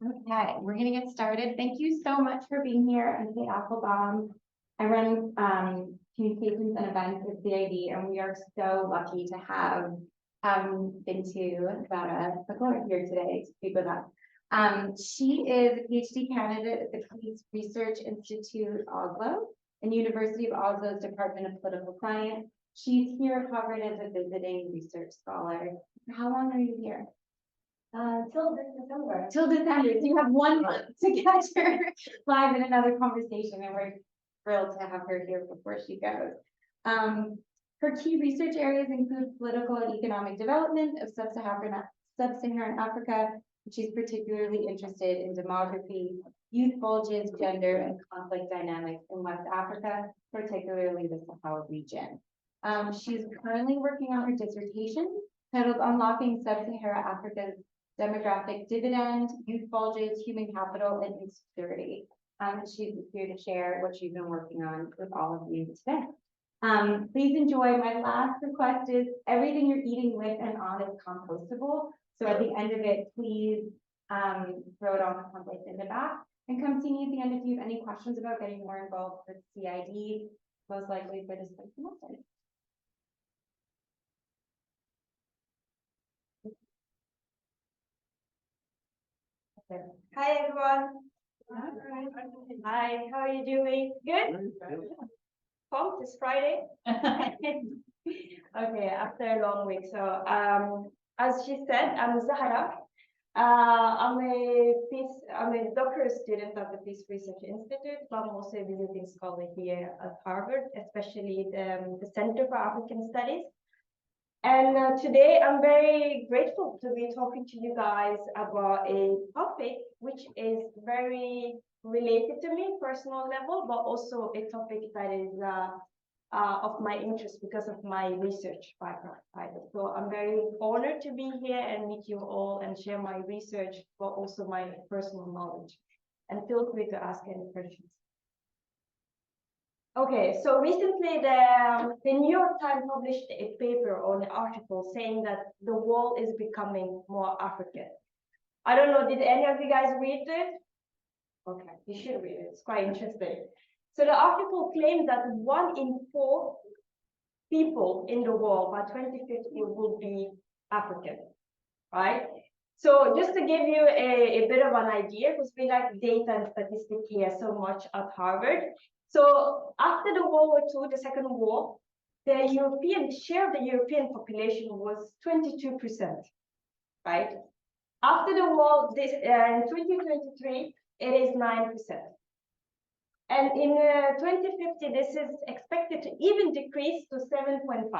Okay, we're going to get started. Thank you so much for being here. I'm Kate Applebaum. I run communications and events at CID, and we are so lucky to have Bintu, Sakor here today to speak with us. She is a PhD candidate at the Peace Research Institute Oslo and University of Oslo's Department of Political Science. She's here at Harvard as a visiting research scholar. How long are you here? Till this December. Till December. So you have 1 month to catch her live in another conversation, and we're thrilled to have her here before she goes. Her key research areas include political and economic development of sub-Saharan Africa. She's particularly interested in demography, youth bulges, gender, and conflict dynamics in West Africa, particularly the Sahel region. She's currently working on her dissertation titled Unlocking Sub-Saharan Africa's Demographic Dividend, Youth Bulges, Human Capital, and Insecurity. She's here to share what she's been working on with all of you today. Please enjoy. My last request is everything you're eating with and on is compostable. So at the end of it, please throw it on the compost in the back and come see me at the end if you have any questions about getting more involved with CID, most likely for this semester. Hi everyone. Hi, how are you doing? Good? Pumped, it's Friday. Okay, after a long week. So as she said, I'm Zahara. I'm a doctoral student at the Peace Research Institute, but I'm also a visiting scholar here at Harvard, especially the Center for African Studies. And today I'm very grateful to be talking to you guys about a topic which is very related to me, personal level, but also a topic that is of my interest because of my research background. Right? So I'm very honored to be here and meet you all and share my research, but also my personal knowledge. And feel free to ask any questions. Okay, so recently the New York Times published a paper or an article saying that the world is becoming more African. I don't know, did any of you guys read it? Okay, you should read it, it's quite interesting. So the article claims that 1 in 4 people in the world by 2050 will be African, right? So just to give you a bit of an idea, because we like data and statistics here so much at Harvard. So after the World War II, the Second War, the European share of the European population was 22%, right? After the war, in 2023, it is 9%. And in 2050, this is expected to even decrease to 7.5%.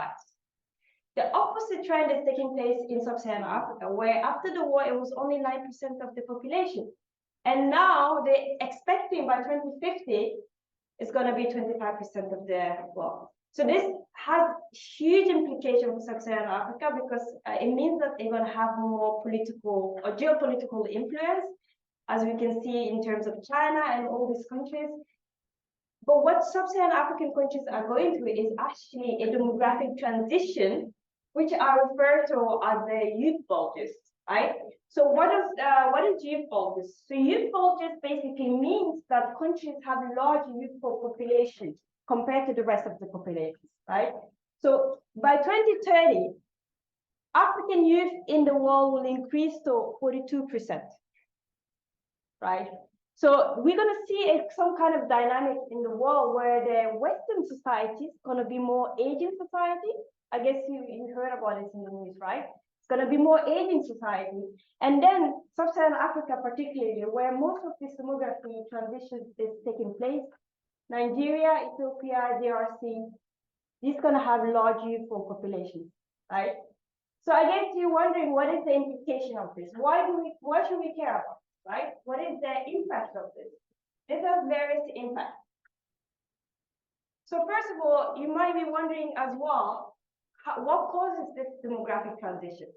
The opposite trend is taking place in sub-Saharan Africa, where after the war, it was only 9% of the population. And now they're expecting by 2050, it's going to be 25% of the world. So this has huge implications for sub-Saharan Africa because it means that they're going to have more political or geopolitical influence, as we can see in terms of China and all these countries. But what sub-Saharan African countries are going through is actually a demographic transition, which I refer to as the youth bulges, right? So what is youth bulges? So youth bulges basically means that countries have large youthful populations compared to the rest of the populations, right? So by 2030, African youth in the world will increase to 42%, right? So we're going to see some kind of dynamic in the world where the Western society is going to be more aging society. I guess you heard about it in the news, right? It's going to be more aging society. And then sub-Saharan Africa particularly, where most of this demography transition is taking place, Nigeria, Ethiopia, DRC, these going to have large youthful populations, right? So I guess you're wondering, what is the implication of this? Why should we care about this, right? What is the impact of this? This has various impacts. So first of all, you might be wondering as well, what causes this demographic transition?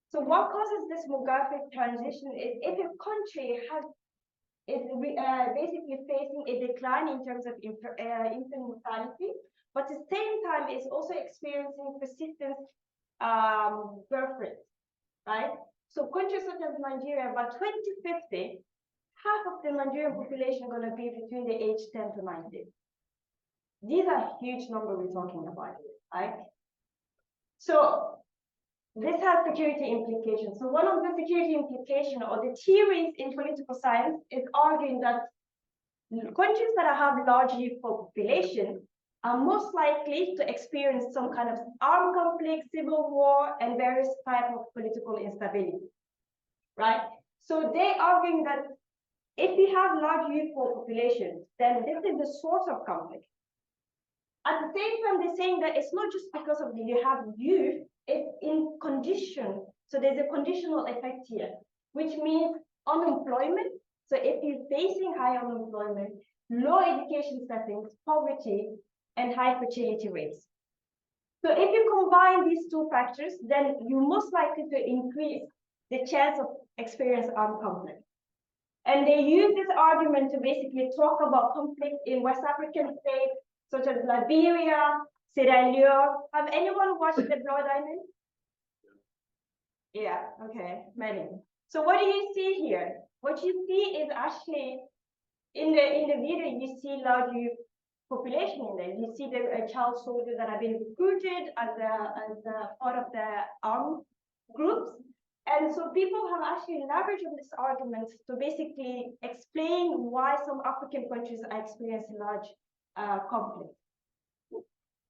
So what causes this demographic transition is if a country is basically facing a decline in terms of infant mortality, but at the same time is also experiencing persistent birth rates, right? So countries such as Nigeria, by 2050, half of the Nigerian population going to be between the age 10 to 19. These are huge numbers we're talking about, right? So this has security implications. So one of the security implications or the theories in political science is arguing that countries that have large youth population are most likely to experience some kind of armed conflict, civil war, and various types of political instability, right? So they arguing that if we have large youth population, then this is the source of conflict. At the same time, they're saying that it's not just because of you have youth, it's in condition. So there's a conditional effect here, which means unemployment. So if you're facing high unemployment, low education settings, poverty, and high fertility rates. So if you combine these two factors, then you're most likely to increase the chance of experience armed conflict. And they use this argument to basically talk about conflict in West African states, such as Liberia, Sierra Leone. Have anyone watched The Blood Diamond? Yeah, okay, many. So what do you see here? What you see is actually, in the video, you see large youth population in there. You see the child soldiers that have been recruited as a part of the armed groups. And so people have actually leveraged on this argument to basically explain why some African countries are experiencing large conflict.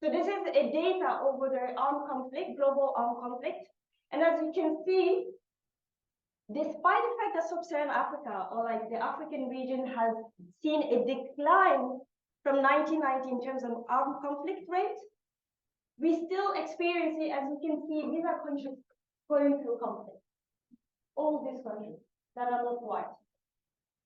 So this is a data over the armed conflict, global armed conflict. And as you can see, despite the fact that sub-Saharan Africa or like the African region has seen a decline from 1990 in terms of armed conflict rate, we still experience it. As you can see, these are countries going through conflict. All these countries that are not white.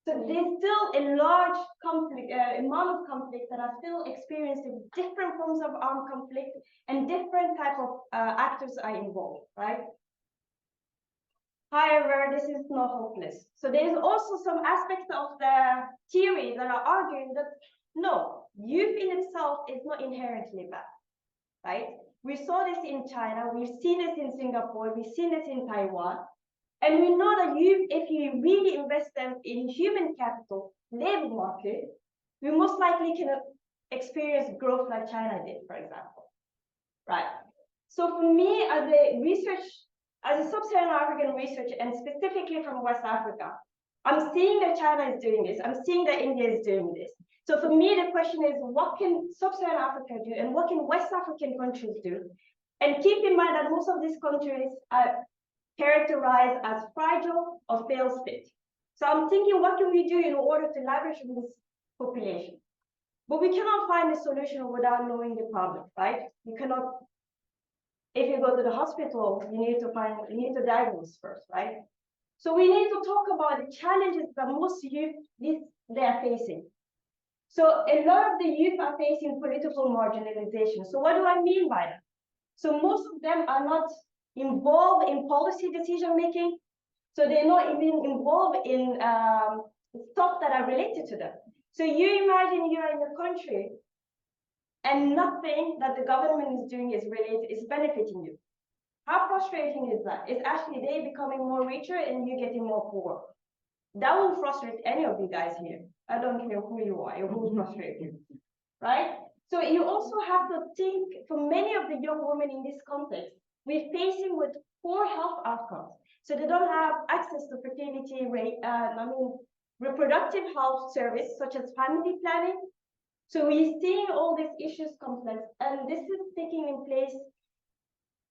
So there's still a large conflict, amount of conflict that are still experiencing different forms of armed conflict, and different type of actors are involved, right? However, this is not hopeless. So there's also some aspects of the theory that are arguing that no, youth in itself is not inherently bad, right? We saw this in China, we've seen this in Singapore, we've seen this in Taiwan. And we know that if you really invest them in human capital, labor market, we most likely can experience growth like China did, for example, right? So for me, as a sub-Saharan African researcher, and specifically from West Africa, I'm seeing that China is doing this. I'm seeing that India is doing this. So for me, the question is, what can sub-Saharan Africa do, and what can West African countries do? And keep in mind that most of these countries are characterized as fragile or failed state. So I'm thinking, what can we do in order to leverage on this population? But we cannot find a solution without knowing the problem, right? You cannot, if you go to the hospital, you need to diagnose first, right? So we need to talk about the challenges that most youth they are facing. So a lot of the youth are facing political marginalization. So what do I mean by that? So most of them are not involved in policy decision making, so they're not even involved in stuff that are related to them. So you imagine you're in a country and nothing that the government is doing is benefiting you. How frustrating is that? It's actually they becoming more richer and you getting more poor. That will frustrate any of you guys here. I don't care who you are, it will frustrate you, right? So you also have to think, for many of the young women in this context, we're facing with poor health outcomes. So they don't have access to fertility rate, reproductive health service, such as family planning. So we're seeing all these issues complex, and this is taking in place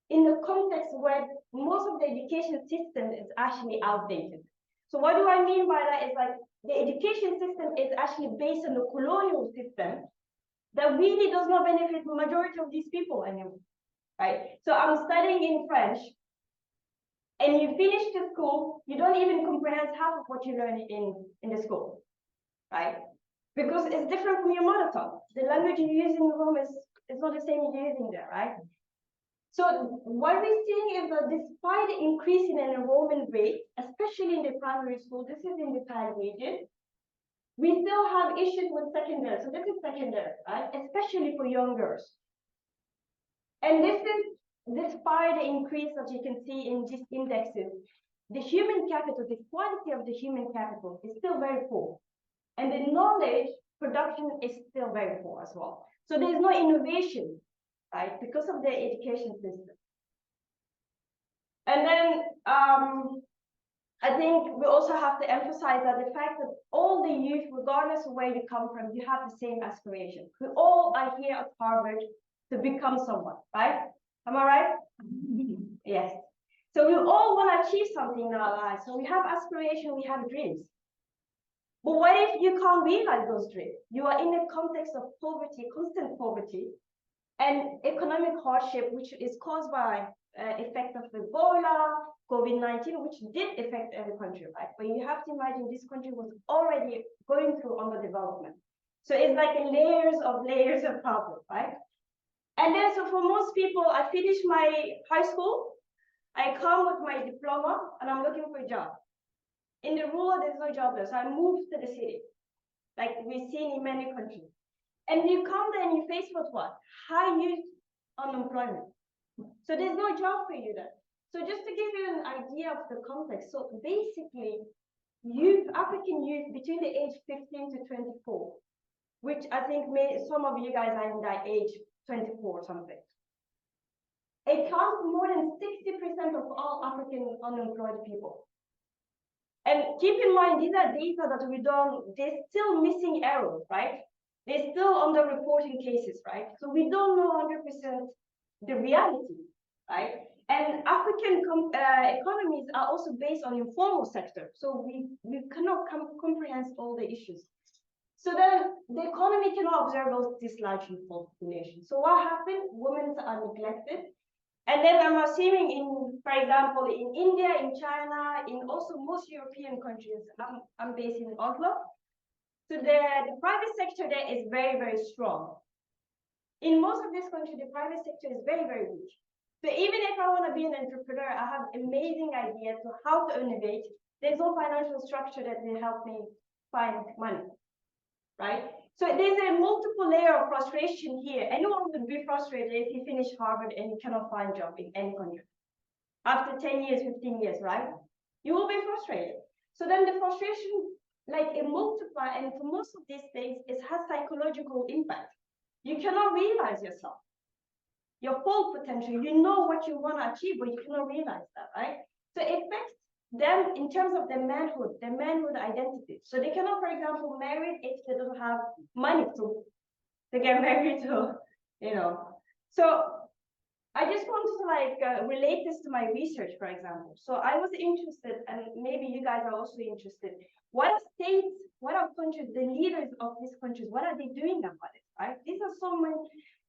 in the context where most of the education system is actually outdated. So what do I mean by that? Is like the education system is actually based on the colonial system that really does not benefit the majority of these people anymore, right? So I'm studying in French, and you finish the school, you don't even comprehend half of what you learn in the school, right? Because it's different from your mother tongue. The language you use in the home is not the same you're using there, right? So what we're seeing is that despite the increase in enrollment rate, especially in the primary school, this is in the Thai region, we still have issues with secondary. So this is secondary, right? Especially for young girls. And this is despite the increase that you can see in these indexes the human capital, the quality of the human capital is still very poor. And the knowledge production is still very poor as well. So there's no innovation, right, because of the education system. And then I think we also have to emphasize that the fact that all the youth, regardless of where you come from, you have the same aspiration. We all are here at Harvard to become someone, right? Am I right? Yes. So we all want to achieve something in our lives. So we have aspiration, we have dreams. But what if you can't realize those dreams? You are in a context of poverty, constant poverty, and economic hardship, which is caused by effect of Ebola, COVID-19, which did affect every country, right? But you have to imagine this country was already going through underdevelopment. So it's like layers of problems, right? And then, so for most people, I finish my high school, I come with my diploma, and I'm looking for a job. In the rural, there's no job there, so I moved to the city, like we've seen in many countries. And you come there and you face with what? High youth unemployment. So there's no job for you there. So just to give you an idea of the context, so basically, youth, African youth between the age 15 to 24, which I think some of you guys are in that age, 24 or something. It counts for more than 60% of all African unemployed people. And keep in mind, these are data that we don't, they're still missing errors, right? They're still underreporting cases, right? So we don't know 100% the reality, right? And African economies are also based on informal sector. So we cannot comprehend all the issues. So then the economy cannot observe this large youth population. So what happened? Women are neglected. And then I'm assuming in, for example, in India, in China, in also most European countries, I'm based in Oslo. So the private sector there is very, very strong. In most of this country, the private sector is very, very weak. So even if I want to be an entrepreneur, I have amazing ideas to how to innovate. There's no financial structure that will help me find money, right? So there's a multiple layer of frustration here. Anyone would be frustrated if you finish Harvard and you cannot find a job in any country. After 10 years, 15 years, right? You will be frustrated. So then the frustration, like it multiplies, and for most of these things, it has psychological impact. You cannot realize yourself, your full potential. You know what you want to achieve, but you cannot realize that, right? So it affects them in terms of their manhood identity. So they cannot, for example, marry if they don't have money to get married to, you know. So I just want to relate this to my research, for example. So I was interested, and maybe you guys are also interested. What are states, what are countries, the leaders of these countries, what are they doing about it, right? These are so many,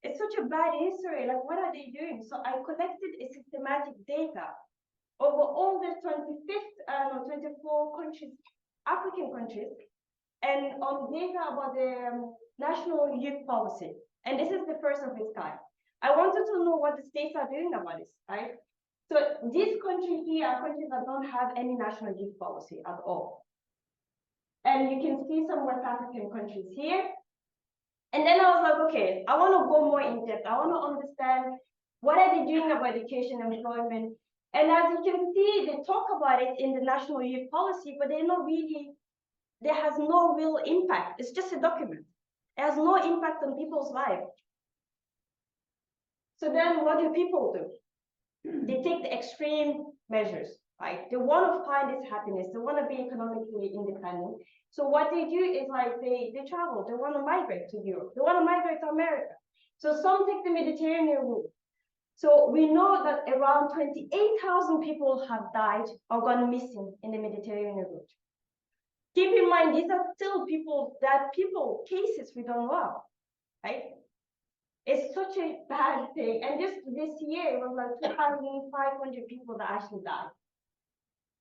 it's such a bad history, like what are they doing? So I collected a systematic data over all the 24 countries, African countries, and on data about the national youth policy. And this is the first of its kind. I wanted to know what the states are doing about this, right? So these countries here are countries that don't have any national youth policy at all. And you can see some West African countries here. And then I was like, okay, I want to go more in depth. I want to understand what are they doing about education and employment. And as you can see, they talk about it in the national youth policy, but they're not really, there has no real impact. It's just a document. It has no impact on people's lives. So then what do people do? They take the extreme measures, right? They want to find this happiness. They want to be economically independent. So what they do is like they travel. They want to migrate to Europe. They want to migrate to America. So some take the Mediterranean route. So we know that around 28,000 people have died or gone missing in the Mediterranean route. Keep in mind, these are still cases we don't know, right? It's such a bad thing. And just this year, it was like 2,500 people that actually died.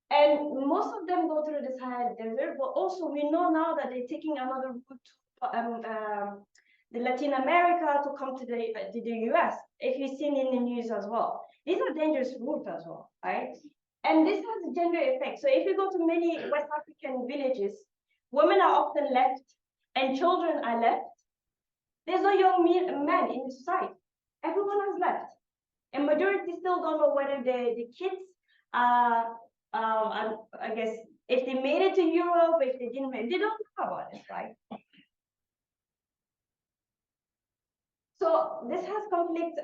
And most of them go through the Sahel Desert, but also we know now that they're taking another route the Latin America to come to the US, if you've seen in the news as well. These are dangerous routes as well, right? And this has a gender effect. So if you go to many West African villages, women are often left and children are left. There's no young men in the society. Everyone has left. And majority still don't know whether the kids are I guess if they made it to Europe, if they didn't, they don't know about it, right? So this has conflict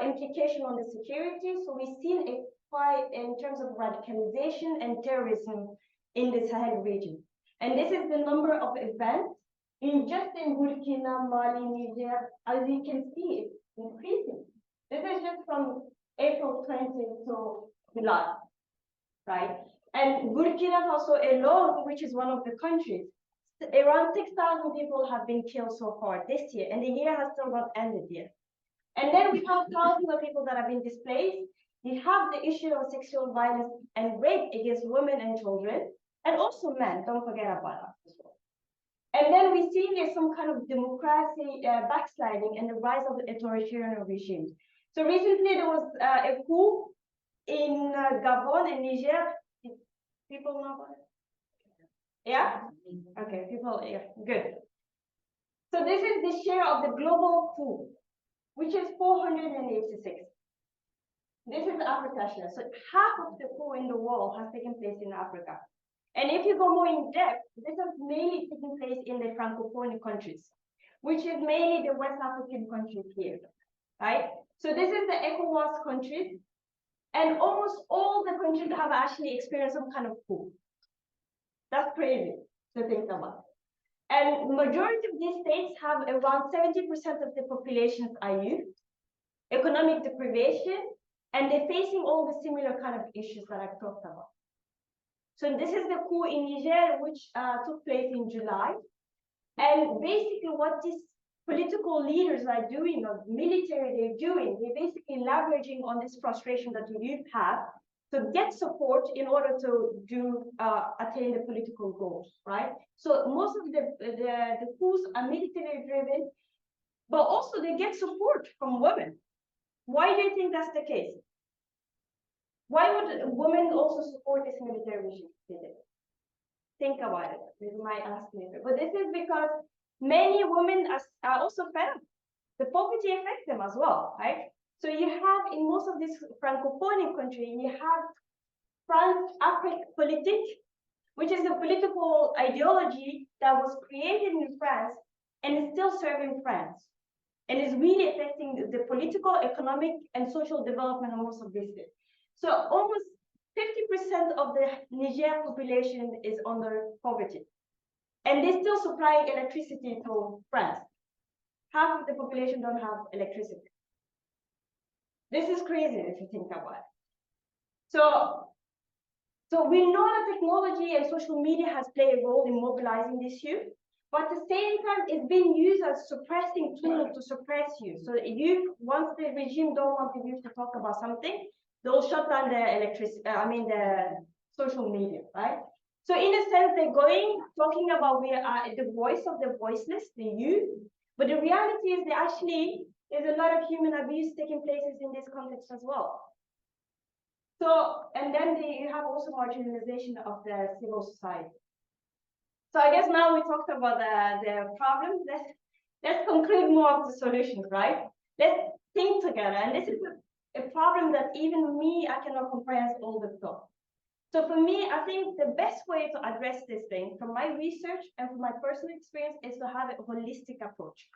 implication on the security. So we've seen a quite in terms of radicalization and terrorism in the Sahel region. And this is the number of events in just in Burkina, Mali, Niger. As you can see, it's increasing. This is just from April 20 to July, right? And Burkina Faso alone, which is one of the countries, around 6,000 people have been killed so far this year, and the year has still not ended yet. And then we have thousands of people that have been displaced. We have the issue of sexual violence and rape against women and children, and also men. Don't forget about that as well. And then we see there's some kind of democracy backsliding and the rise of authoritarian regimes. So recently there was a coup in Gabon and Niger. People know about it? Yeah? Okay, people, yeah, good. So this is the share of the global coup, which is 486. This is Africa share. So half of the coup in the world has taken place in Africa. And if you go more in depth, this has mainly taken place in the Francophone countries, which is mainly the West African countries here, right? So this is the ECOWAS countries, and almost all the countries have actually experienced some kind of coup. That's crazy to think about. And majority of these states have around 70% of the populations are youth, economic deprivation, and they're facing all the similar kind of issues that I've talked about. So this is the coup in Niger, which took place in July. And basically what these political leaders are doing, or military they're doing, they're basically leveraging on this frustration that the youth have to get support in order to attain the political goals, right? So most of the coups are military driven, but also they get support from women. Why do you think that's the case? Why would women also support this military regime? Think about it. You might ask me, but this is because many women are also fed up. The poverty affects them as well, right? So you have in most of these Francophone countries, you have France Afrique politique, which is a political ideology that was created in France and is still serving France, and is really affecting the political, economic, and social development of most of these states. So almost 50% of the Niger population is under poverty, and they're still supplying electricity to France. Half of the population don't have electricity. This is crazy if you think about it. So we know that technology and social media has played a role in mobilizing this youth, but at the same time, it's being used as suppressing tool to suppress youth. So youth, once the regime don't want the youth to talk about something, they'll shut down the social media, right? So in a sense, they're talking about we are the voice of the voiceless, the youth, but the reality is there actually is a lot of human abuse taking places in this context as well. So, and then you have also marginalization of the civil society. So I guess now we talked about the problems. Let's conclude more of the solutions, right? Let's think together. And this is a problem that even me, I cannot comprehend all the thought. So for me, I think the best way to address this thing from my research and from my personal experience is to have a holistic approach.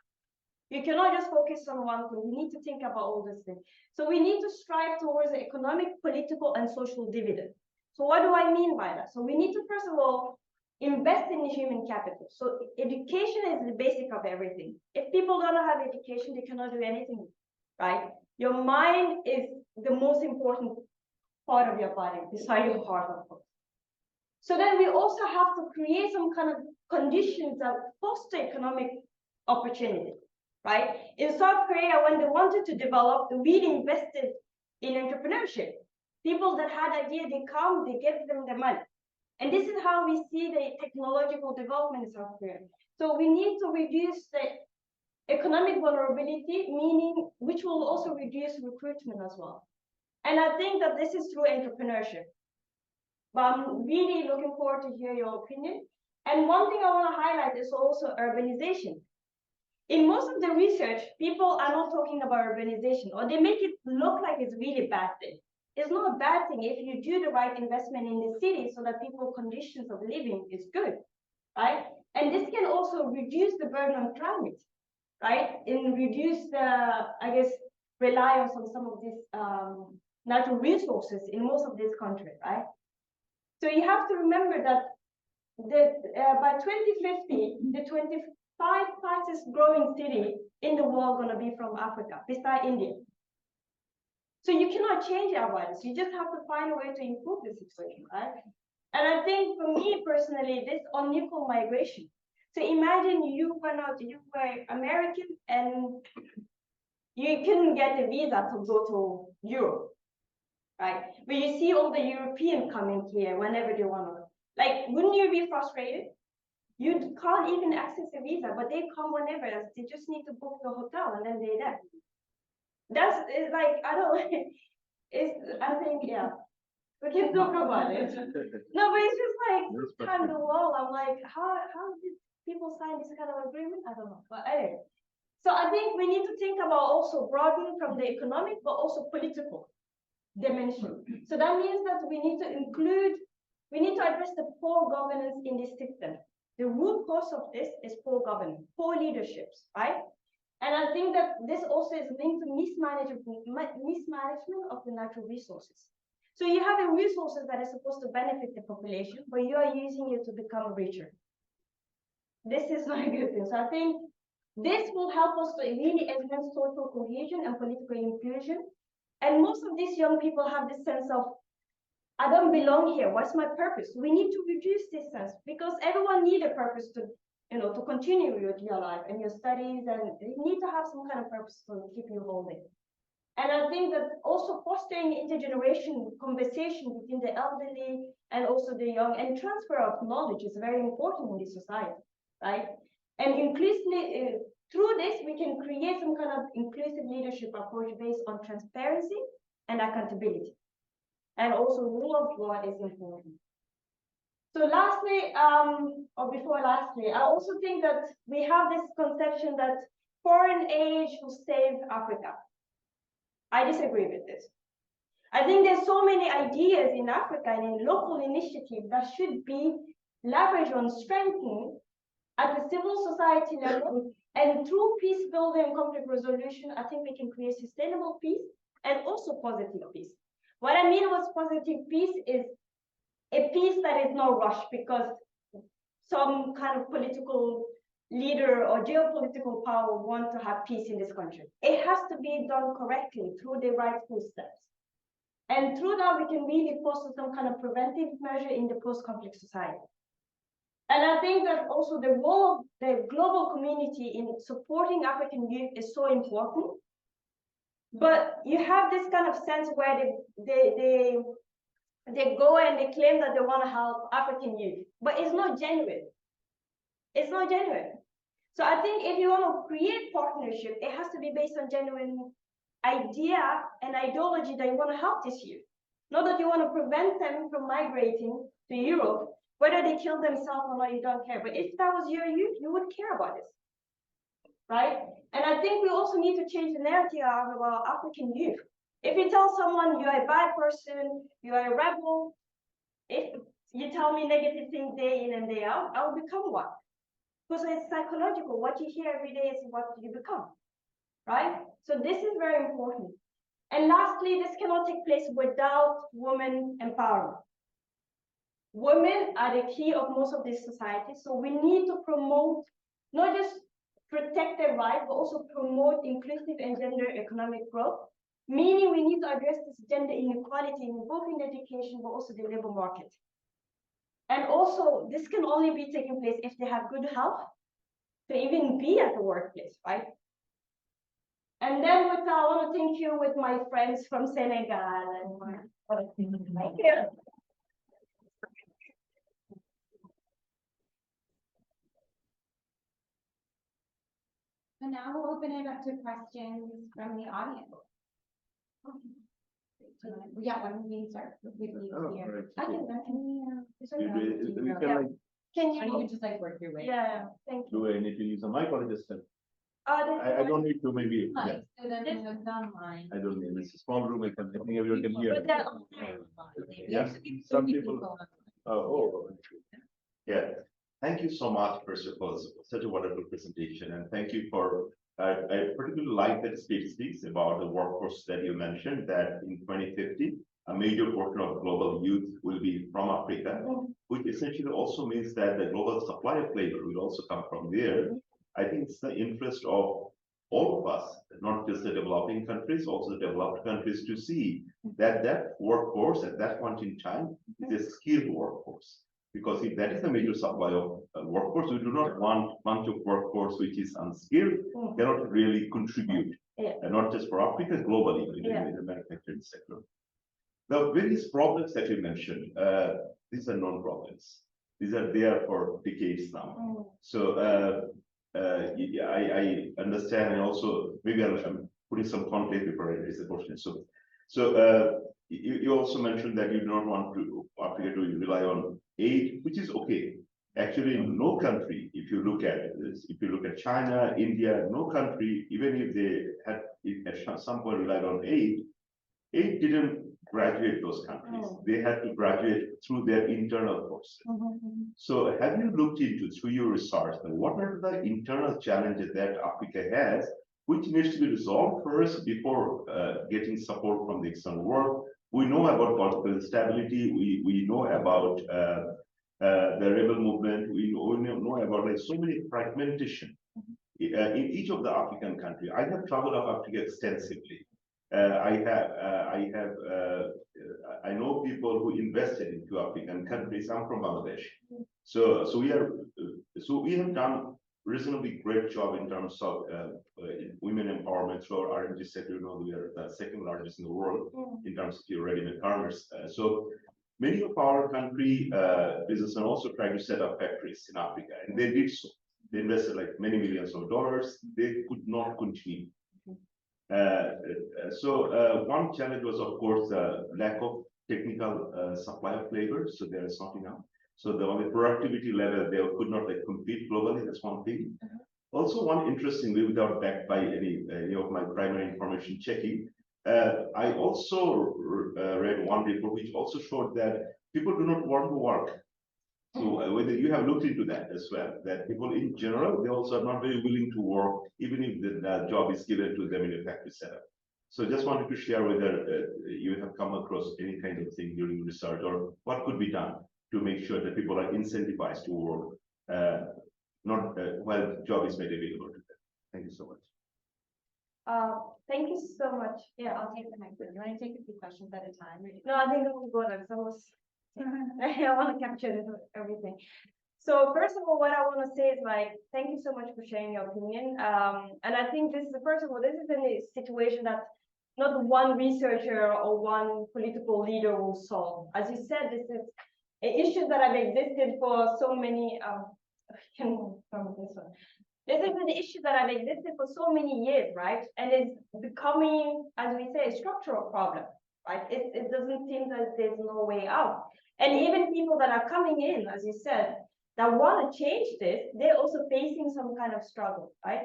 You cannot just focus on one thing. You need to think about all these things. So we need to strive towards the economic, political, and social dividend. So what do I mean by that? So we need to, first of all, invest in human capital. So education is the basic of everything. If people don't have education, they cannot do anything, right? Your mind is the most important part of your body, beside your heart, of course. So then we also have to create some kind of conditions that foster economic opportunity, right? In South Korea, when they wanted to develop, they really invested in entrepreneurship. People that had ideas, they come, they give them the money. And this is how we see the technological development in South Korea. So we need to reduce the economic vulnerability, meaning which will also reduce recruitment as well. And I think that this is through entrepreneurship. But I'm really looking forward to hear your opinion. And one thing I want to highlight is also urbanization. In most of the research, people are not talking about urbanization, or they make it look like it's really bad thing. It's not a bad thing if you do the right investment in the city so that people's conditions of living is good, right? And this can also reduce the burden on climate, right? And reduce the, I guess, reliance on some of these natural resources in most of this country, right? So you have to remember that by 2050, the 25 fastest growing city in the world going to be from Africa, beside India. So you cannot change our values. You just have to find a way to improve the situation, right? And I think for me personally, this unequal migration. So imagine you were American and you couldn't get a visa to go to Europe, right? But you see all the Europeans coming here whenever they want to. Like, wouldn't you be frustrated? You can't even access a visa, but they come whenever. They just need to book the hotel and then they're there. That's like, I don't, I think, yeah, we can talk about it. No, but it's just like, time the wall. I'm like, how did people sign this kind of agreement? I don't know. But anyway, so I think we need to think about also broadening from the economic, but also political dimension. So that means that we need to address the poor governance in this system. The root cause of this is poor governance, poor leaderships, right? And I think that this also is linked to mismanagement of the natural resources. So you have a resources that are supposed to benefit the population, but you are using it to become richer. This is not a good thing. So I think this will help us to really enhance social cohesion and political inclusion. And most of these young people have this sense of, I don't belong here. What's my purpose? We need to reduce this sense because everyone needs a purpose to, to continue with your life and your studies, and you need to have some kind of purpose to keep you holding. And I think that also fostering intergenerational conversation between the elderly and also the young, and transfer of knowledge is very important in this society, right? And increasingly, through this, we can create some kind of inclusive leadership approach based on transparency and accountability. And also rule of law is important. So lastly, I also think that we have this conception that foreign aid will save Africa. I disagree with this. I think there's so many ideas in Africa and in local initiatives that should be leveraged on strengthening at the civil society level, and through peace building and conflict resolution, I think we can create sustainable peace and also positive peace. What I mean with positive peace is a peace that is not rushed because some kind of political leader or geopolitical power want to have peace in this country. It has to be done correctly through the rightful steps. And through that, we can really foster some kind of preventive measure in the post-conflict society. And I think that also the role of the global community in supporting African youth is so important. But you have this kind of sense where they go and they claim that they want to help African youth, but it's not genuine. It's not genuine. So I think if you want to create partnership, it has to be based on genuine idea and ideology that you want to help this youth. Not that you want to prevent them from migrating to Europe, whether they kill themselves or not, you don't care. But if that was your youth, you would care about this, right? And I think we also need to change the narrative about African youth. If you tell someone you're a bad person, you're a rebel, if you tell me negative things day in and day out, I'll become one. Because it's psychological. What you hear every day is what you become, right? So this is very important. And lastly, this cannot take place without women empowerment. Women are the key of most of this society. So we need to promote, not just protect their rights, but also promote inclusive and gender economic growth. Meaning we need to address this gender inequality in both in education, but also the labor market. And also, this can only be taking place if they have good health to even be at the workplace, right? And then with that, I want to thank you with my friends from Senegal. Thank you. And now we'll open it up to questions from the audience. Yeah, when we start with you here. Right. Can you just like work your way? Yeah, thank you. Do I need to use a mic or just I don't need to maybe, yeah, Like, so then it was online. I don't need, it's a small room, I think everyone can hear. But they're Yeah, some people, oh, yeah. Thank you so much, first of all, such a wonderful presentation, and thank you for, I particularly like the statistics about the workforce that you mentioned, that in 2050, a major portion of global youth will be from Africa, which essentially also means that the global supply of labor will also come from there. I think it's the interest of all of us, not just the developing countries, also the developed countries, to see that that workforce at that point in time is a skilled workforce. Because if that is the major supply of workforce, we do not want a bunch of workforce which is unskilled, cannot really contribute, and not just for Africa, globally in the manufacturing sector. The various problems that you mentioned, these are known problems. These are there for decades now. So I understand, and also maybe I'm putting some context before I raise the question. So you also mentioned that you do not want to Africa to rely on aid, which is okay. Actually, no country, if you look at this, if you look at China, India, no country, even if they had at some point relied on aid didn't graduate those countries. They had to graduate through their internal process. So have you looked into, through your research, what are the internal challenges that Africa has, which needs to be resolved first before getting support from the external world? We know about political instability. We know about the rebel movement. We know about like so many fragmentation in each of the African countries. I have traveled to Africa extensively. I know people who invested into African countries. I'm from Bangladesh, so we have done reasonably great job in terms of women empowerment through our R&D sector. You know, we are the second largest in the world in terms of your ready-made garments. So many of our country business and also trying to set up factories in Africa, and they did so. They invested like many millions of dollars. They could not continue. So one challenge was, of course, the lack of technical supply of labor. So there is not enough. So on the productivity level, they could not like compete globally. That's one thing. Also, one interestingly, without backed by any of my primary information checking, I also read one report which also showed that people do not want to work. So whether you have looked into that as well, that people in general, they also are not very willing to work, even if the job is given to them in a factory setup. So just wanted to share whether you have come across any kind of thing during research, or what could be done to make sure that people are incentivized to work, not while job is made available to them. Thank you so much. Thank you so much. Yeah, I'll take the next one. You want to take a few questions at a time? No, I think we'll go there. I want to capture everything. So first of all, what I want to say is like, thank you so much for sharing your opinion. And I think this is first of all, this is a situation that not one researcher or one political leader will solve. As you said, this is an issue that have existed for so many. From this one. This is an issue that have existed for so many years, right? And it's becoming, as we say, a structural problem, right? It doesn't seem that there's no way out. And even people that are coming in, as you said, that want to change this, they're also facing some kind of struggle, right?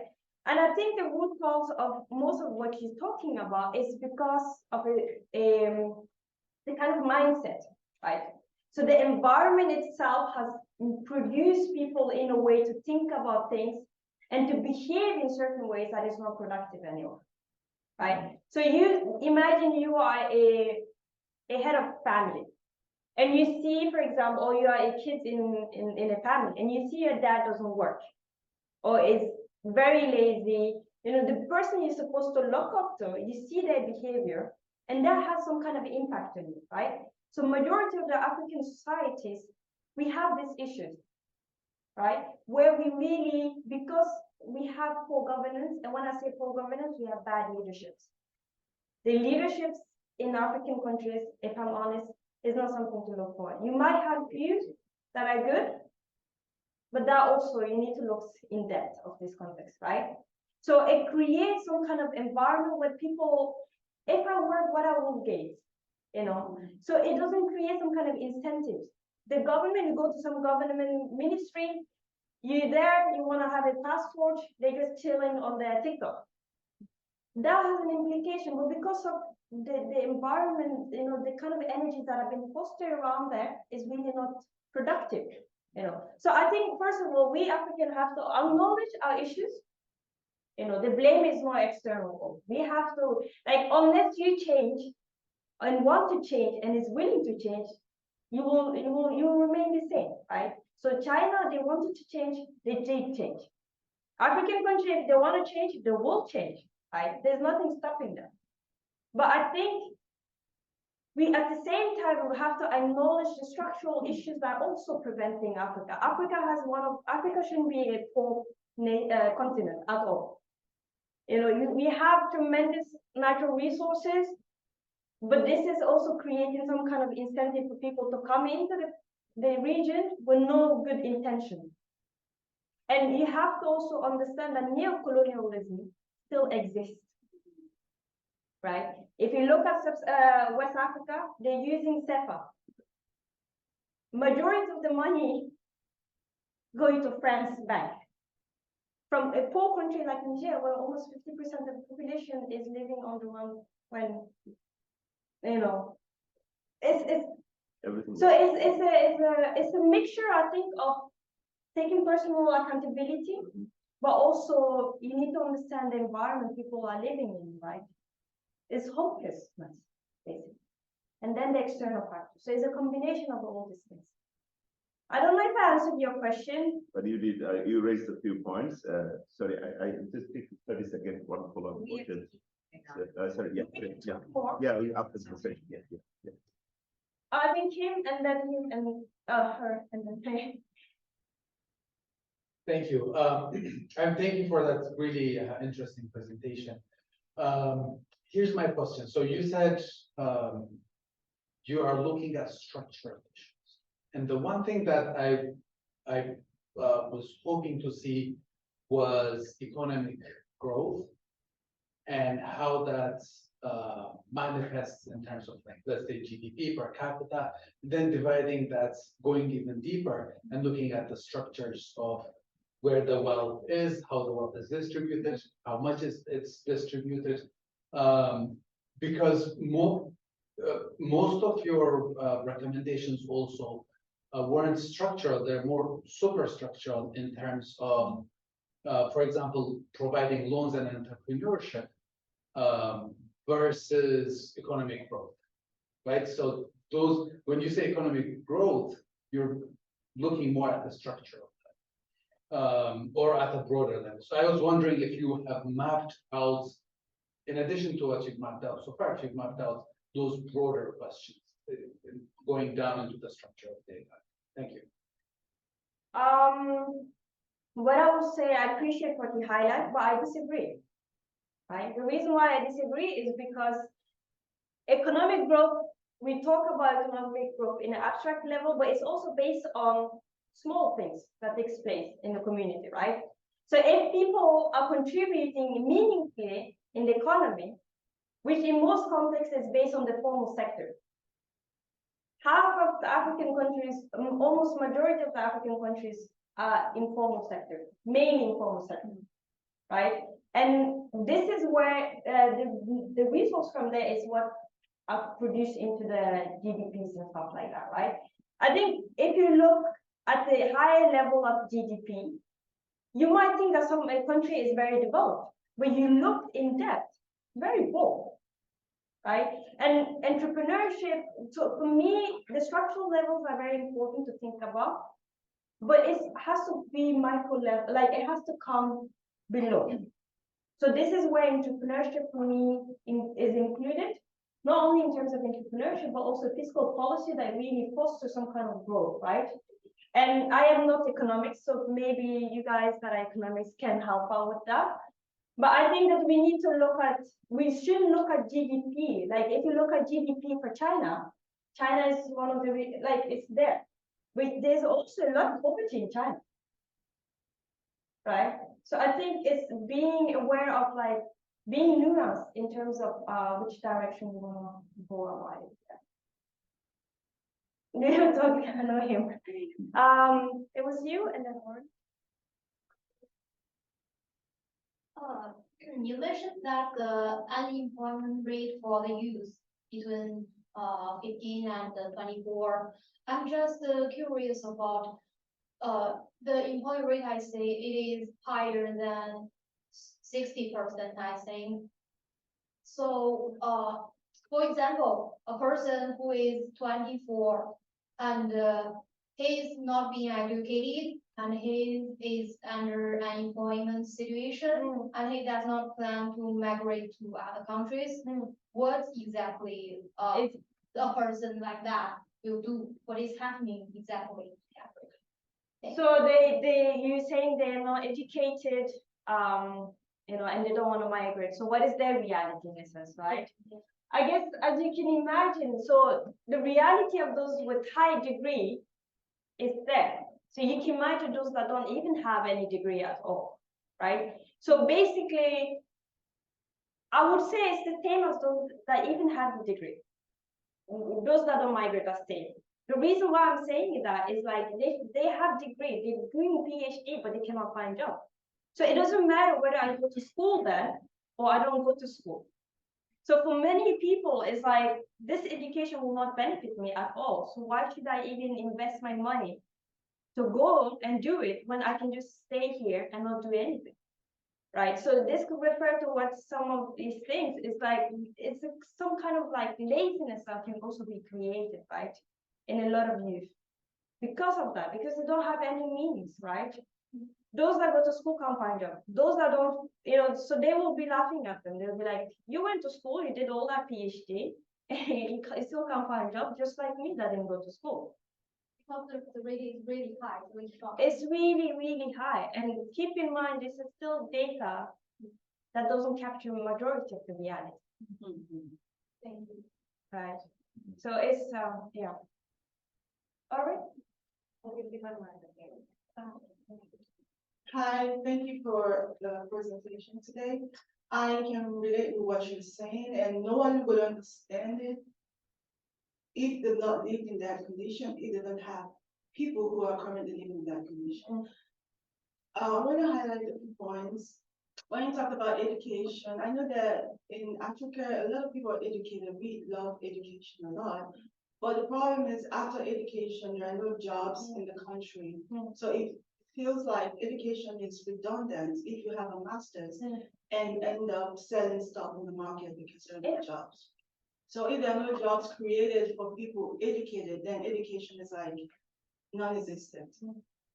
And I think the root cause of most of what he's talking about is because of the kind of mindset, right? So the environment itself has produced people in a way to think about things and to behave in certain ways that is not productive anymore, right? So you imagine you are a head of family, and you see, for example, or you are a kid in a family, and you see your dad doesn't work, or is very lazy. You know, the person you're supposed to look up to, you see their behavior, and that has some kind of impact on you, right? So majority of the African societies, we have these issues, right? Where we really, because we have poor governance, and when I say poor governance, we have bad leaderships. The leaderships in African countries, if I'm honest, is not something to look for. You might have views that are good, but that also, you need to look in depth of this context, right? So it creates some kind of environment where people, if I work, what I will get, you know? So it doesn't create some kind of incentives. The government, you go to some government ministry, You there, you want to have a passport, they're just chilling on their TikTok. That has an implication, but because of the environment, you know, the kind of energies that have been fostered around there is really not productive, you know. So I think, first of all, we Africans have to acknowledge our issues. You know, the blame is more external. We have to, like, unless you change and want to change and is willing to change, you will remain the same, right? So China, they wanted to change, they did change. African countries, if they want to change, they will change, right? There's nothing stopping them. But I think we, at the same time, we have to acknowledge the structural issues that are also preventing Africa. Africa shouldn't be a poor continent at all. You know, we have tremendous natural resources, but this is also creating some kind of incentive for people to come into the region with no good intention. And you have to also understand that neocolonialism still exists, right? If you look at West Africa, they're using CEPA. Majority of the money going to France bank. From a poor country like Niger, where almost 50% of the population is living on the run, when, you know, it's Everything. so it's a mixture, I think, of taking personal accountability, but also you need to understand the environment people are living in, right? It's hopelessness, basically. And then the external factors. So it's a combination of all these things. I don't know if I answered your question. But you did, you raised a few points. Sorry, I just take 30 seconds, one follow-up question. Sorry, yeah, after the session, yeah. I think him, and then him, and her, and then her. Thank you. I'm thanking for that really interesting presentation. Here's my question. So you said you are looking at structural issues, and the one thing that I was hoping to see was economic growth and how that manifests in terms of, like, let's say GDP per capita, then dividing that, going even deeper and looking at the structures of where the wealth is, how the wealth is distributed, how much it's distributed, because most of your recommendations also weren't structural, they're more superstructural in terms of, for example, providing loans and entrepreneurship versus economic growth, right? So those, when you say economic growth, you're looking more at the structure of that, or at a broader level. So I was wondering if you have mapped out, in addition to what you've mapped out so far, if you've mapped out those broader questions, going down into the structure of data. Thank you. What I would say, I appreciate what you highlight, but I disagree. Right? The reason why I disagree is because economic growth, we talk about economic growth in an abstract level, but it's also based on small things that takes place in the community, right? So if people are contributing meaningfully in the economy, which in most contexts is based on the formal sector. Half of the African countries, almost majority of the African countries are informal sector, mainly informal sector, right? And this is where the resource from there is what are produced into the GDPs and stuff like that, right? I think if you look at the higher level of GDP, you might think that some country is very developed, but you look in depth, very poor, right? And entrepreneurship, so for me, the structural levels are very important to think about, but it has to be micro level, like it has to come below. So this is where entrepreneurship for me is included, not only in terms of entrepreneurship, but also fiscal policy that really fosters some kind of growth, right? And I am not economics, so maybe you guys that are economics can help out with that. But I think that we need to look at, we shouldn't look at GDP. Like if you look at GDP for China, China is one of the, like it's there. But there's also a lot of poverty in China, right? So I think it's being aware of, like, being nuanced in terms of which direction we want to go about it. I know him. It was you and then Oren. You mentioned that the unemployment rate for the youth between 15 and 24. I'm just curious about the employment rate. I say it is higher than 60%, I think. So for example, a person who is 24 and he is not being educated and he is under an employment situation and he does not plan to migrate to other countries, what exactly a person like that will do? What is happening exactly in Africa? So you're saying they're not educated, and they don't want to migrate. So what is their reality in a sense, right? I guess as you can imagine, so the reality of those with high degree is there. So you can imagine those that don't even have any degree at all, right? So basically, I would say it's the same as those that even have a degree. Those that don't migrate are staying. The reason why I'm saying that is like they have degree, they're doing PhD, but they cannot find job. So it doesn't matter whether I go to school then or I don't go to school. So for many people, it's like this education will not benefit me at all. So why should I even invest my money to go and do it when I can just stay here and not do anything? Right. So this could refer to what some of these things is like, it's some kind of like laziness that can also be created, right? In a lot of youth because of that, because they don't have any means, right? Those that go to school can't find job. Those that don't, so they will be laughing at them. They'll be like, you went to school, you did all that PhD, and you still can't find job, just like me that didn't go to school. Because the rate is really high, really strong. It's really, really high. And keep in mind, this is still data that doesn't capture the majority of the reality. Thank you. Right. So it's, yeah. All right. Hi, thank you for the presentation today. I can relate to what you're saying, and no one will understand it if they not live in that condition, if they don't have people who are currently living in that condition. I want to highlight a few points. When you talk about education, I know that in Africa, a lot of people are educated. We love education a lot. But the problem is after education, there are no jobs in the country. So it feels like education is redundant if you have a master's and end up selling stuff in the market because there are no jobs. So if there are no jobs created for people educated, then education is like non-existent.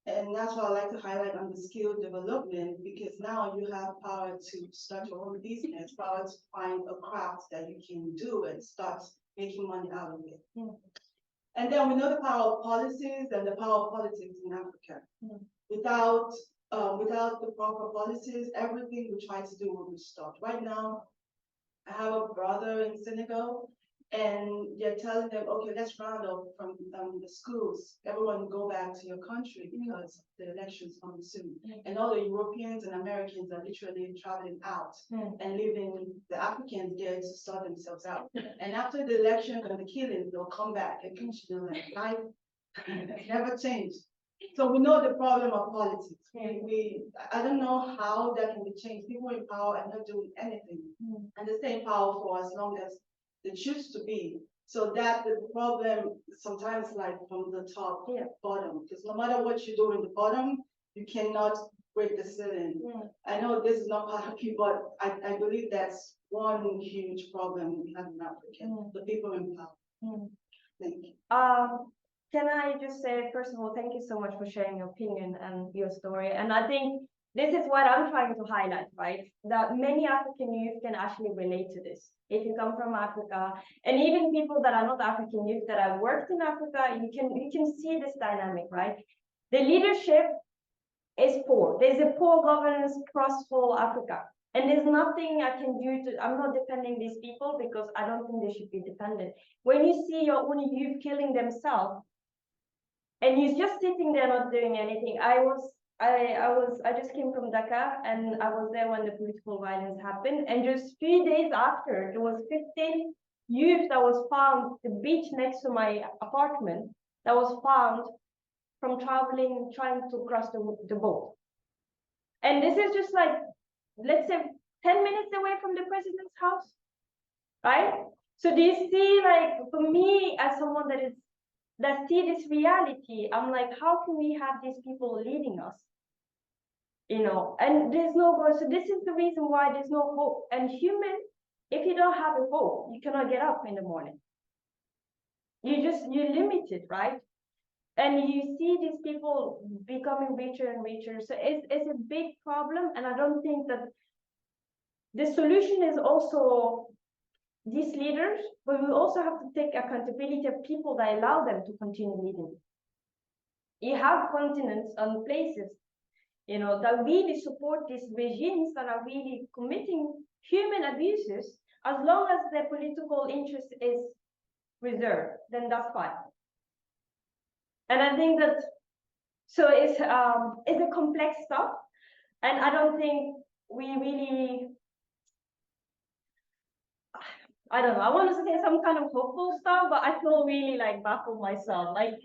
And that's what I like to highlight on the skill development, because now you have power to start your own business, power to find a craft that you can do and start making money out of it. And then we know the power of policies and the power of politics in Africa. Without the proper policies, everything we try to do will be stopped. Right now, I have a brother in Senegal, and they're telling them, okay, let's round up from the schools. Everyone go back to your country because the election's coming soon. And all the Europeans and Americans are literally traveling out and leaving the Africans there to sort themselves out. And after the election and the killings, they'll come back and continue like life never changed. So we know the problem of politics. I don't know how that can be changed. People in power are not doing anything, and they stay powerful as long as they choose to be. So that the problem sometimes like from the top, bottom, because no matter what you do in the bottom, you cannot break the ceiling. I know this is not part of you, but I believe that's one huge problem we have in Africa, the people in power. Thank you. Can I just say, first of all, thank you so much for sharing your opinion and your story. And I think this is what I'm trying to highlight, right? That many African youth can actually relate to this. If you come from Africa, and even people that are not African youth that have worked in Africa, you can see this dynamic, right? The leadership is poor. There's a poor governance across whole Africa. And there's nothing I can do I'm not defending these people because I don't think they should be defended. When you see your own youth killing themselves, and you're just sitting there not doing anything. I just came from Dakar, and I was there when the political violence happened. And just 3 days after, there was 15 youth that was found the beach next to my apartment that was found from trying to cross the boat. And this is just like let's say 10 minutes away from the president's house, right? So do you see, like, for me, as someone that see this reality, I'm like, how can we have these people leading us? You know, and there's no goal. So this is the reason why there's no hope. And human, if you don't have a hope, you cannot get up in the morning. You're limited, right? And you see these people becoming richer and richer. So it's a big problem. And I don't think that the solution is also these leaders, but we also have to take accountability of people that allow them to continue leading. You have continents and places, you know, that really support these regimes that are really committing human abuses. As long as their political interest is reserved, then that's fine. And I think that, so it's a complex stuff, and I don't think we really, I don't know, I want to say some kind of hopeful stuff, but I feel really like baffled myself. Like,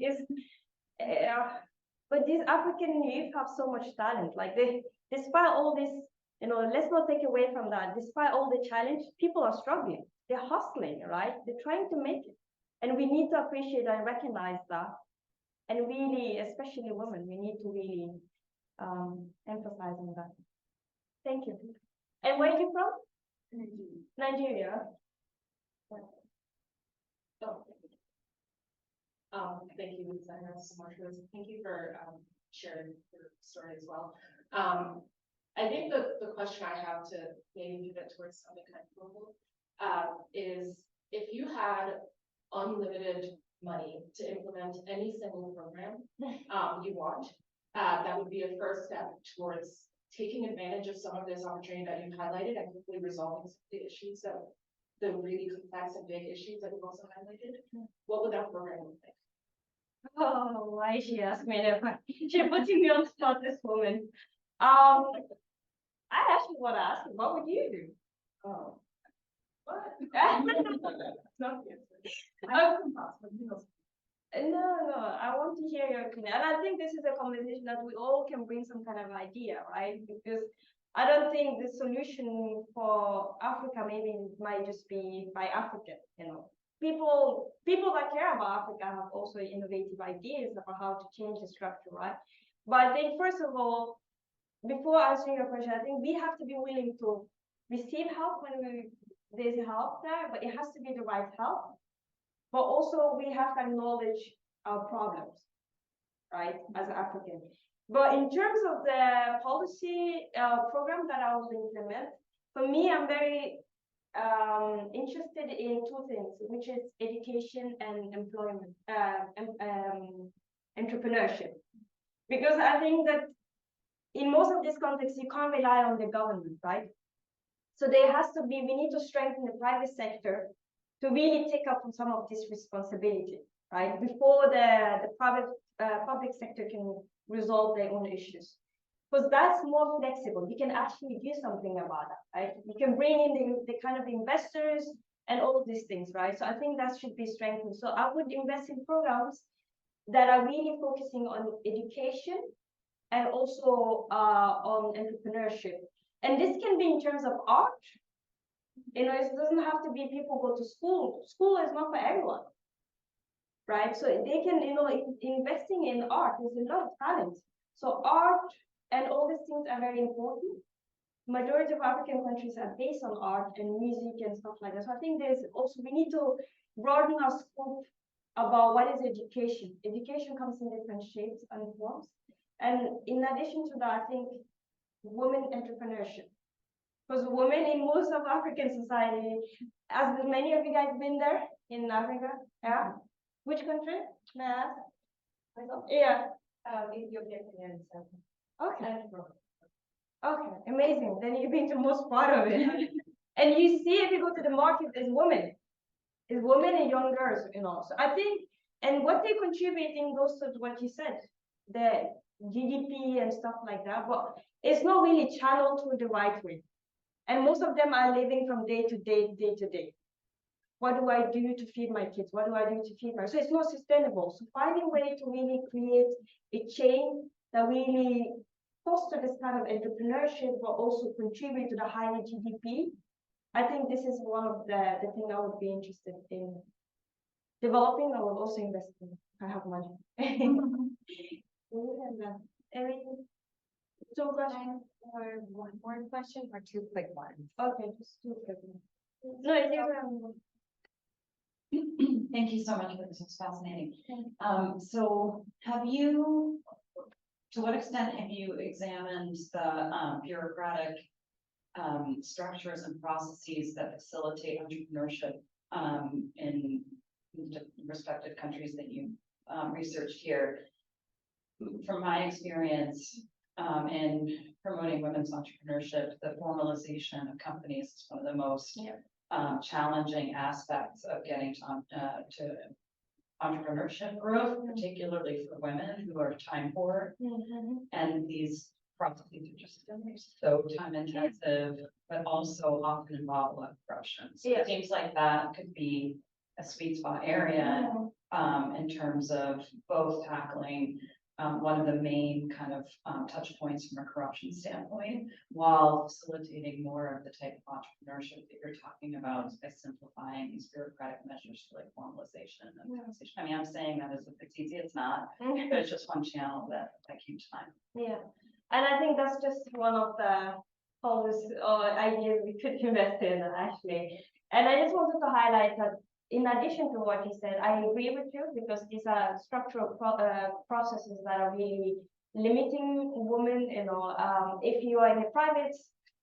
but these African youth have so much talent. Like, despite all this, you know, let's not take away from that. Despite all the challenge, people are struggling. They're hustling, right? They're trying to make it. And we need to appreciate and recognize that. And really, especially women, we need to really emphasize on that. Thank you. And where are you from? Nigeria. Thank you, Zahara, so much for this. Thank you for sharing your story as well. I think the question I have to maybe pivot towards something kind of global is, if you had unlimited money to implement any single program you want, that would be a first step towards taking advantage of some of this opportunity that you've highlighted and quickly resolving some of the issues, that the really complex and big issues that you've also highlighted. What would that program look like? Oh, why she asked me that? She's putting me on the spot, this woman. I actually want to ask you, what would you do? Oh, what? No, I have some thoughts, but no, I want to hear your opinion. And I think this is a conversation that we all can bring some kind of idea, right? Because I don't think the solution for Africa maybe might just be by Africa, you know. People that care about Africa have also innovative ideas about how to change the structure, right? But I think, first of all, before answering your question, I think we have to be willing to receive help when there's help there, but it has to be the right help. But also we have to acknowledge our problems, right, as African. But in terms of the policy program that I will implement, for me, I'm very interested in two things, which is education and employment, entrepreneurship. Because I think that in most of these contexts, you can't rely on the government, right? So there has to be, we need to strengthen the private sector to really take up on some of this responsibility, right? Before the private public sector can resolve their own issues. Because that's more flexible. You can actually do something about that, right? You can bring in the kind of investors and all of these things, right? So I think that should be strengthened. So I would invest in programs that are really focusing on education and also on entrepreneurship. And this can be in terms of art. You know, it doesn't have to be people go to school. School is not for everyone, right? So they can, you know, investing in art, there's a lot of talent. So art and all these things are very important. Majority of African countries are based on art and music and stuff like that. So I think there's also, we need to broaden our scope about what is education. Education comes in different shapes and forms. And in addition to that, I think women entrepreneurship. Because women in most of African society, as many of you guys been there in Africa, yeah? Which country? May I ask? Yeah. Ethiopia, Kenya, and South. Okay. Okay, amazing. Then you've been to most part of it. And you see, if you go to the market, it's women and young girls, you know. So I think, and what they're contributing goes to what you said, the GDP and stuff like that, but it's not really channeled through the right way. And most of them are living from day to day. What do I do to feed my kids? What do I do to feed my? So it's not sustainable. So finding a way to really create a chain that really foster this kind of entrepreneurship, but also contribute to the higher GDP. I think this is one of the thing I would be interested in developing. I will also invest in. I have money. Any two questions? Or one more question or two quick ones? Okay, just two quick ones. No, it's Thank you so much for this. It's fascinating. So have you, to what extent have you examined the bureaucratic structures and processes that facilitate entrepreneurship in the respective countries that you researched here? From my experience in promoting women's entrepreneurship, the formalization of companies is one of the most challenging aspects of getting to entrepreneurship growth, particularly for women who are time poor. And these processes are just so time intensive, but also often involve a lot of corruption. So it seems like that could be a sweet spot area in terms of both tackling one of the main kind of touch points from a corruption standpoint, while facilitating more of the type of entrepreneurship that you're talking about by simplifying these bureaucratic measures to like formalization and taxation. I mean, I'm saying that as if it's easy, it's not, but it's just one channel that came to mind. Yeah, and I think that's just one of the policies or ideas we could invest in actually. And I just wanted to highlight that in addition to what you said, I agree with you because these are structural processes that are really limiting women. You know, if you are in the private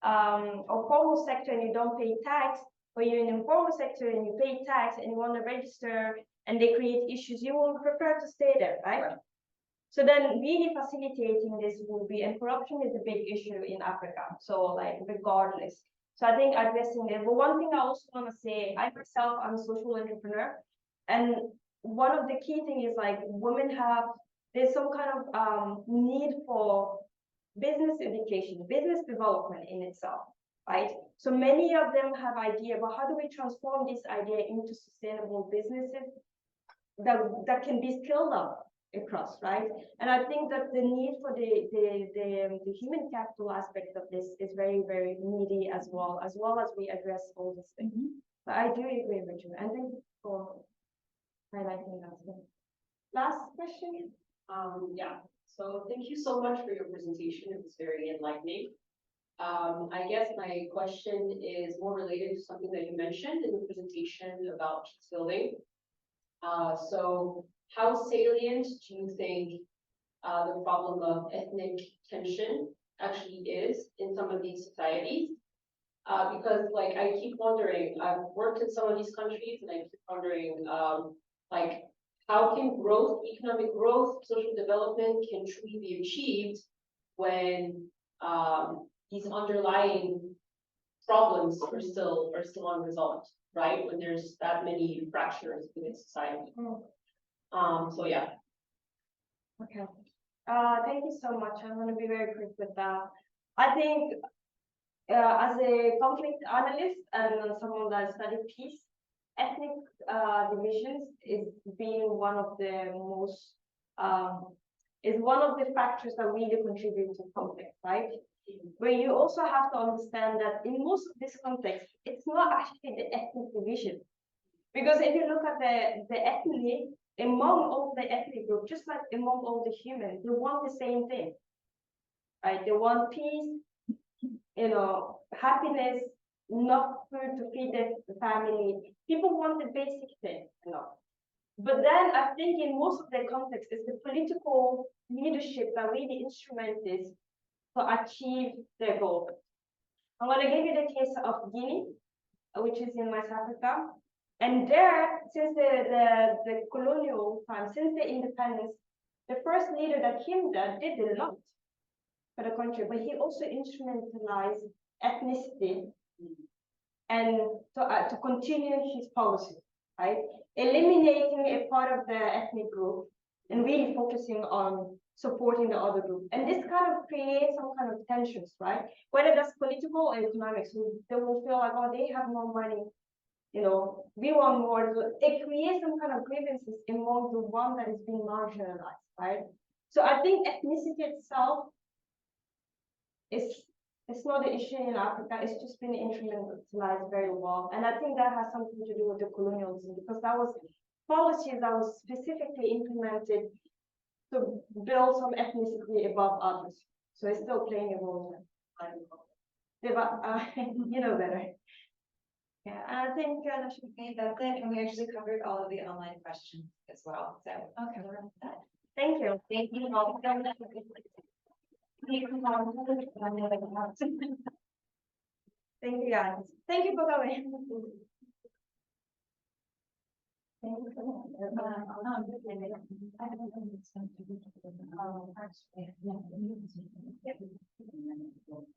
or formal sector and you don't pay tax, or you're in the informal sector and you pay tax and you want to register and they create issues, you will prefer to stay there, right? So then really facilitating this will be, and corruption is a big issue in Africa. So like regardless. So I think addressing it. But one thing I also want to say, I myself, I'm a social entrepreneur. And one of the key things is like women there's some kind of need for business education, business development in itself, right? So many of them have idea, but how do we transform this idea into sustainable businesses that can be scaled up across, right? And I think that the need for the human capital aspect of this is very, very needy as well as we address all these things. But I do agree with you, and thank you for highlighting that. Last question. Yeah, so thank you so much for your presentation. It was very enlightening. I guess my question is more related to something that you mentioned in the presentation about trust building. So how salient do you think the problem of ethnic tension actually is in some of these societies? Because like I keep wondering, I've worked in some of these countries and I keep wondering like how can growth, economic growth, social development can truly be achieved when these underlying problems are still unresolved, right? When there's that many fractures within society. So yeah. Okay. Thank you so much. I'm going to be very quick with that. I think as a conflict analyst and someone that studied peace, ethnic divisions is being one of the most is one of the factors that really contribute to conflict, right? But you also have to understand that in most of this context, it's not actually the ethnic division. Because if you look at the ethnic, among all the ethnic groups, just like among all the humans, they want the same thing, right? They want peace, you know, happiness, enough food to feed the family. People want the basic thing, you know. But then I think in most of the context, it's the political leadership that really instrument this to achieve their goal. I'm going to give you the case of Guinea, which is in West Africa. And there, since the colonial time, since the independence, the first leader that came there did a lot for the country, but he also instrumentalized ethnicity and to continue his policy, right? Eliminating a part of the ethnic group and really focusing on supporting the other group. And this kind of creates some kind of tensions, right? Whether that's political or economic, so they will feel like, oh, they have more money, you know, we want more. So it creates some kind of grievances among the one that is being marginalized, right? So I think ethnicity itself it's not an issue in Africa, it's just been instrumentalized very well. And I think that has something to do with the colonialism, because that was policies that was specifically implemented to build some ethnicity above others. So it's still playing a role there. You know better. Yeah, and I think that should Okay, that's it, and we actually covered all of the online questions as well, so, okay, we're on that. thank you. Thank you all. Thank you guys. Thank you for coming. Thank you.